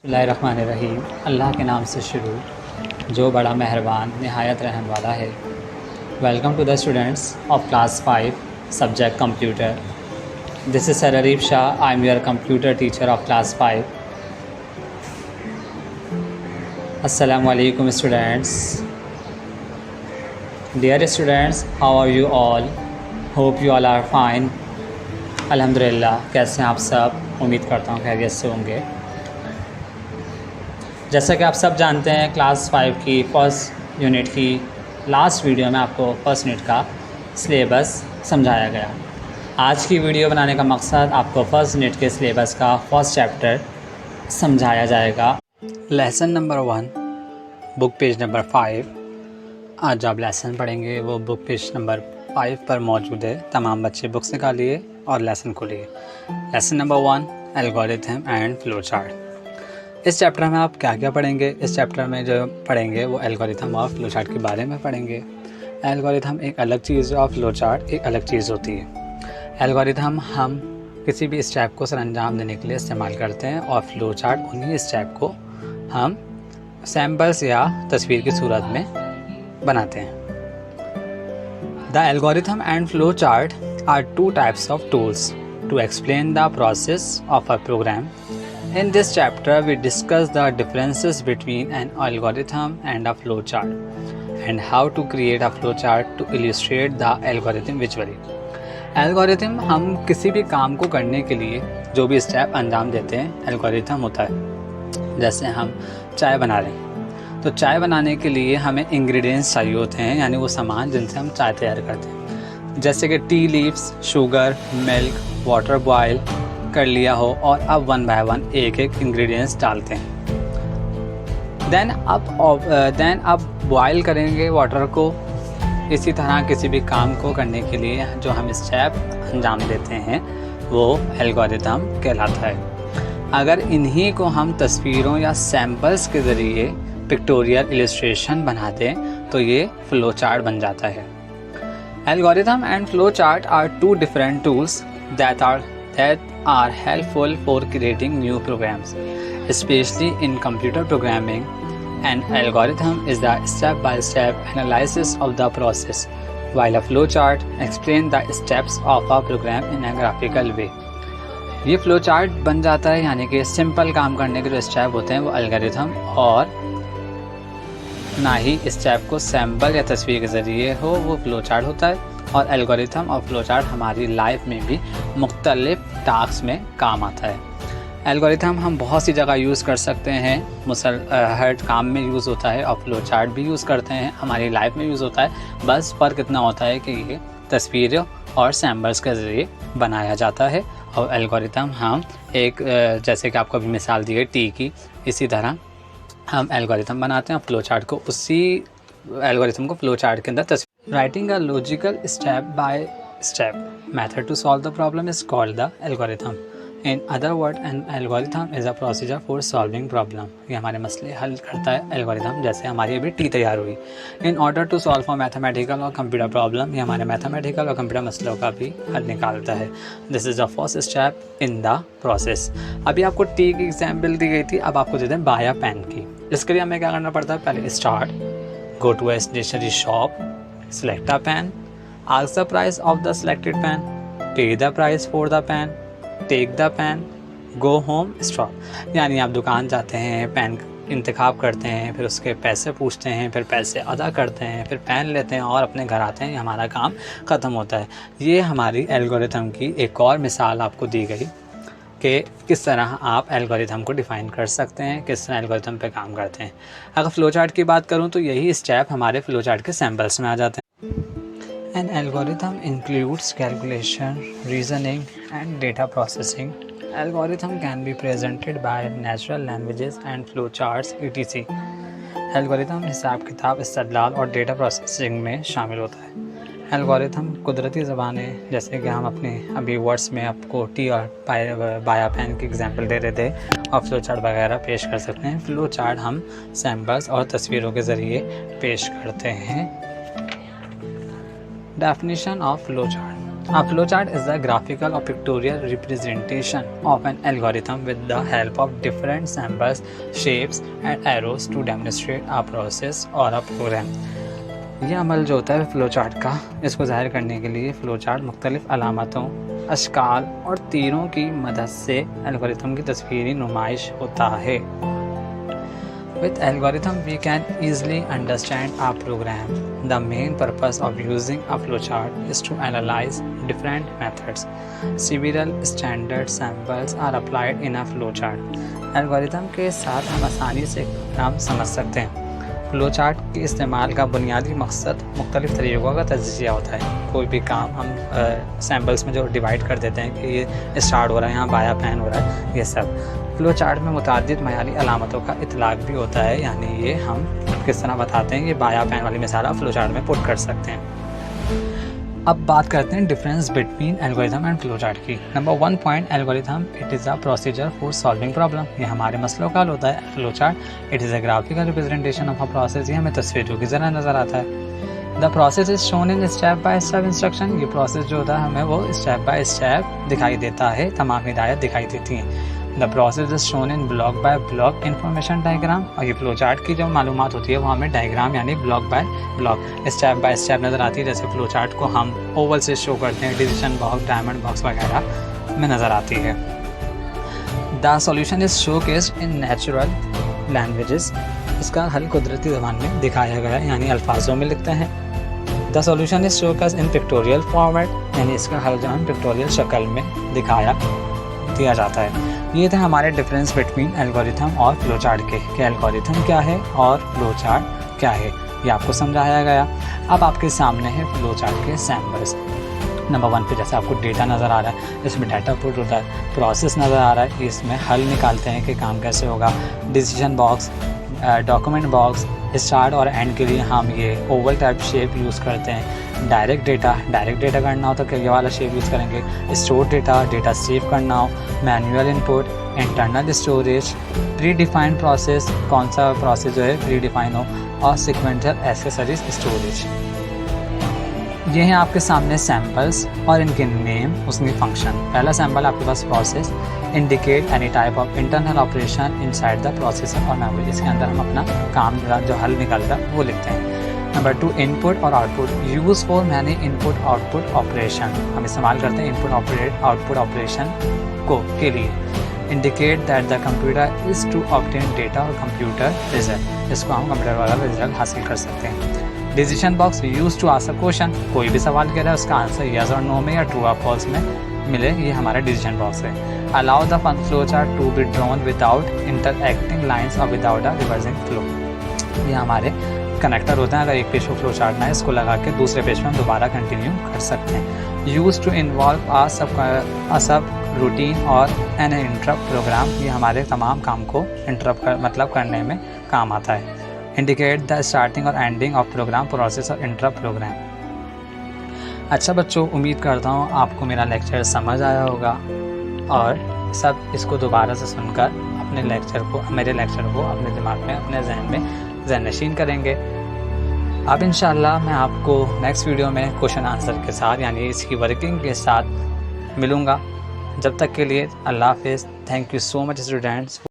बिस्मिल्लाहिर्रहमानिर्रहीम। अल्लाह के नाम से शुरू जो बड़ा मेहरबान नहायत रहम वाला है। Welcome to the students of class 5 subject computer. This is sir Arif Shah. I am your computer teacher of class 5। अस्सलामु अलैकुम students. Dear students, how are you all? Hope you all are fine. अल्हम्दुलिल्लाह। कैसे हैं आप सब? उम्मीद करता हूँ खैरियत से होंगे। जैसा कि आप सब जानते हैं, क्लास 5 की फ़र्स्ट यूनिट की लास्ट वीडियो में आपको फ़र्स्ट यूनिट का सिलेबस समझाया गया। आज की वीडियो बनाने का मकसद आपको फ़र्स्ट यूनिट के सिलेबस का फर्स्ट चैप्टर समझाया जाएगा। Lesson number 1, book page number 5। आज आप लेसन पढ़ेंगे वो बुक पेज नंबर 5 पर मौजूद है। तमाम बच्चे बुक्स निकालिए और लेसन खोलिए। Lesson number 1, algorithm and flow chart. इस चैप्टर में आप क्या क्या पढ़ेंगे? इस चैप्टर में जो पढ़ेंगे वो एल्गोरिथम और फ्लो चार्ट के बारे में पढ़ेंगे। एल्गोरिथम एक अलग चीज़ है और फ्लो चार्ट एक अलग चीज़ होती है। एल्गोरिथम हम किसी भी स्टेप को सरअंजाम देने के लिए इस्तेमाल करते हैं और फ्लो चार्ट उन्हीं स्टेप को हम सैम्पल्स या तस्वीर की सूरत में बनाते हैं। The algorithm and flow chart are two types of tools to explain the process of a program. In this chapter, we discuss the differences between an algorithm and a flowchart and how to create a flowchart to illustrate the algorithm visually. Algorithm हम किसी भी काम को करने के लिए जो भी स्टेप अंजाम देते हैं एल्गोरिथम होता है। जैसे हम चाय बना रहे हैं तो चाय बनाने के लिए हमें इंग्रेडिएंट्स चाहिए होते हैं, यानी वो सामान जिनसे हम चाय तैयार करते हैं। जैसे कि tea leaves, sugar, milk, water boil कर लिया हो और अब 1 बाय 1 एक एक इंग्रेडिएंट्स डालते हैं। देन अब बॉयल करेंगे वाटर को। इसी तरह किसी भी काम को करने के लिए जो हम स्टेप अंजाम देते हैं वो एल्गोरिथम कहलाता है। अगर इन्हीं को हम तस्वीरों या सैम्पल्स के ज़रिए पिक्टोरियल इलस्ट्रेशन बना दें तो ये फ्लो चार्ट बन जाता है। Algorithm and flow chart are two different tools that are helpful for creating new programs, especially in computer programming. An algorithm is the step-by-step analysis of the process, while a flowchart explains the steps of a program in a graphical way. ये flow chart बन जाता है, यानी कि simple काम करने के जो स्टेप होते हैं वो एल्गोरिथम, और ना ही स्टेप को सैम्पल या तस्वीर के ज़रिए हो वो फ्लो चार्ट होता है। और एल्गोरिथम और फ्लो चार्ट हमारी लाइफ में भी मुख्तलिफ टास्क में काम आता है। एल्गोरिथम हम बहुत सी जगह यूज़ कर सकते हैं, हर काम में यूज़ होता है, और फ्लो चार्ट भी यूज़ करते हैं, हमारी लाइफ में यूज़ होता है। बस फ़र्क इतना होता है कि ये तस्वीरों और सैम्पल्स के ज़रिए बनाया जाता है। और एल्गोरिथम हम एक जैसे कि आपको अभी मिसाल दी है टी की, इसी तरह हम एल्गोरिथम बनाते हैं, फ्लो चार्ट को उसी एल्गोरिथम को फ्लो चार्ट के अंदर Writing a logical step-by-step method to solve the problem is called the algorithm. In other words, an algorithm is a procedure for solving problem. ये हमारे मसले हल करता है एल्गोरिथम। जैसे हमारी अभी टी तैयार हुई, in order to solve a mathematical और computer problem, ये हमारे मैथमेटिकल और कंप्यूटर मसलों का भी हल निकालता है। This is the first step in the process. अभी आपको टी की एग्जाम्पल दी गई थी, अब आपको देते हैं बाया पेन की। इसके लिए हमें क्या करना पड़ता है? पहले start, go to a stationery shop, select a pen, ask the price of the selected pen, pay the price for the pen, take the pen, go home, stop। यानी आप दुकान जाते हैं, पेन इंतखाब करते हैं, फिर उसके पैसे पूछते हैं, फिर पैसे अदा करते हैं, फिर पेन लेते हैं और अपने घर आते हैं, हमारा काम ख़त्म होता है। ये हमारी एल्गोरिथम की एक और मिसाल आपको दी गई कि किस तरह आप एल्गोरिथम को डिफ़ाइन कर सकते हैं, किस तरह एल्गोरिथम पे काम करते हैं। अगर फ्लो चार्ट की बात करूं तो यही स्टेप हमारे फ्लो चार्ट के सैम्पल्स में आ जाते हैं। An algorithm includes calculation, reasoning and data processing. Algorithm can be presented by natural languages and flow charts etc. Algorithm हिसाब किताब, इस्तदलाल और डेटा प्रोसेसिंग में शामिल होता है। एल्गोरिथम कुदरती ज़बानें, जैसे कि हम अपने अभी वर्ड्स में आपको टी और बाया पेन की एग्जांपल दे रहे थे, और फ्लो चार्ट वगैरह पेश कर सकते हैं। फ्लो चार्ट हम सैम्पल्स और तस्वीरों के ज़रिए पेश करते हैं। Definition of flow chart. A flowchart is the graphical or pictorial representation of an algorithm with the help of different symbols, shapes and arrows to demonstrate a process or a program. ये अमल जो होता है flow chart का, इसको ज़ाहिर करने के लिए फ्लो चार्ट मुख्तलिफ़ अलामतों, अशकाल और तीरों की मदद से एल्गोरिथम की तस्वीरी नुमाइश होता है। With algorithm we can easily understand our program. The main purpose of using a flowchart is to analyze different methods. Several standard samples are applied in a flowchart. Algorithm के साथ हम आसानी से प्रोग्राम समझ सकते हैं। फ्लोचार्ट के इस्तेमाल का बुनियादी मकसद मुख्तलिफ़ तरीक़ों का तज्ज़िया होता है। कोई भी काम हम सैम्पल्स में जो डिवाइड कर देते हैं कि ये स्टार्ट हो रहा है, यहाँ बाया पैन हो रहा है, ये सब। फ्लोचार्ट में मुताद्दिद मयाली अलामतों का इतलाक़ भी होता है, यानी ये हम किस तरह बताते हैं, ये बाया पैन वाली मिसाल आप फ्लोचार्ट में पुट कर सकते हैं। अब बात करते हैं difference between algorithm and flowchart की। Number 1 point, algorithm it is a procedure for solving problem. ये हमारे मसलों का हल होता है। Flowchart it is a graphical representation of a process. ये हमें तस्वीरों की ज़रा नज़र आता है। The process is shown in step by step instruction. ये प्रोसेस जो होता है हमें वो स्टेप बाय स्टेप दिखाई देता है, तमाम हिदायत दिखाई देती हैं। The process is shown in block bye block information diagram. और ये फ्लो चार्ट की जो मालूमात होती है वो हमें डायग्राम यानी block bye block, step by step नज़र आती है। जैसे फ्लो चार्ट को हम ओवल से शो करते हैं, डिसीजन बॉक्स, डायमंड बॉक्स वगैरह में नज़र आती है। The solution is showcased in natural languages. इसका हल कुदरती ज़बान में दिखाया गया है, यानी अल्फाजों में लिखते हैं। The solution is showcased in pictorial format, यानी इसका हल जो हम पिक्टोरियल शक्ल में दिया जाता है। ये थे हमारे डिफरेंस बिटवीन एल्गोरिथम और फ्लोचार्ट के, कि एल्गोरिथम क्या है और फ्लोचार्ट क्या है, ये आपको समझाया गया। अब आपके सामने है फ्लोचार्ट के सैम्पल्स। नंबर 1 पे जैसे आपको डेटा नज़र आ रहा है, इसमें डाटा पुट होता है, प्रोसेस नज़र आ रहा है, इसमें हल निकालते हैं कि काम कैसे होगा। Decision box, document box, start और एंड के लिए हम ये ओवल टाइप शेप यूज़ करते हैं। डायरेक्ट डेटा करना हो तो ये वाला शेप यूज़ करेंगे। स्टोर डेटा सेव करना हो, manual input, internal storage, pre defined process, कौन सा प्रोसेस जो है प्री डिफाइन हो, और सिक्वेंशियल एक्सेसरीज स्टोरेज। ये हैं आपके सामने सैम्पल्स और इनके नेम, उसमें फंक्शन। पहला सैम्पल आपके पास process, indicate any type of internal operation inside the processor और मेमोरी। इसके अंदर हम अपना काम जो हल निकल रहा है वो लिखते हैं। नंबर 2, इनपुट और output, use for many input output operation. हम इस्तेमाल करते हैं इनपुट आउटपुट ऑपरेशन के लिए। Indicate that the computer is to obtain data और कंप्यूटर रिजल्ट। इसको हम कंप्यूटर वाला रिजल्ट हासिल कर सकते हैं। Decision box, use to answer question. कोई भी सवाल कह रहा है उसका आंसर यस और नो में या ट्रू और फॉल्स में मिले, ये हमारा डिसीजन बॉक्स है। Allow the flow chart to be drawn without interacting lines और विदाउट अ रिवर्सिंग फ्लो। ये हमारे कनेक्टर होते हैं, अगर एक पेज को फ्लो चार्ट ना है इसको लगा के दूसरे पेज में हम दोबारा कंटिन्यू कर सकते हैं। यूज़ टू इन्वॉल्व आ सब रूटीन और एन इंटरप्ट प्रोग्राम। ये हमारे तमाम काम को इंटरप्ट करने में काम आता है। इंडिकेट द स्टार्टिंग और एंडिंग ऑफ प्रोग्राम, प्रोसेस और इंटरप्ट प्रोग्राम। अच्छा बच्चों, उम्मीद करता हूँ आपको मेरा लेक्चर समझ आया होगा और सब इसको दोबारा से सुनकर मेरे लेक्चर को अपने दिमाग में, अपने जहन में ज़हननशीन करेंगे। अब इंशाअल्लाह मैं आपको नेक्स्ट वीडियो में क्वेश्चन आंसर के साथ, यानी इसकी वर्किंग के साथ मिलूँगा। जब तक के लिए अल्लाह हाफ़िज़। Thank you so much students.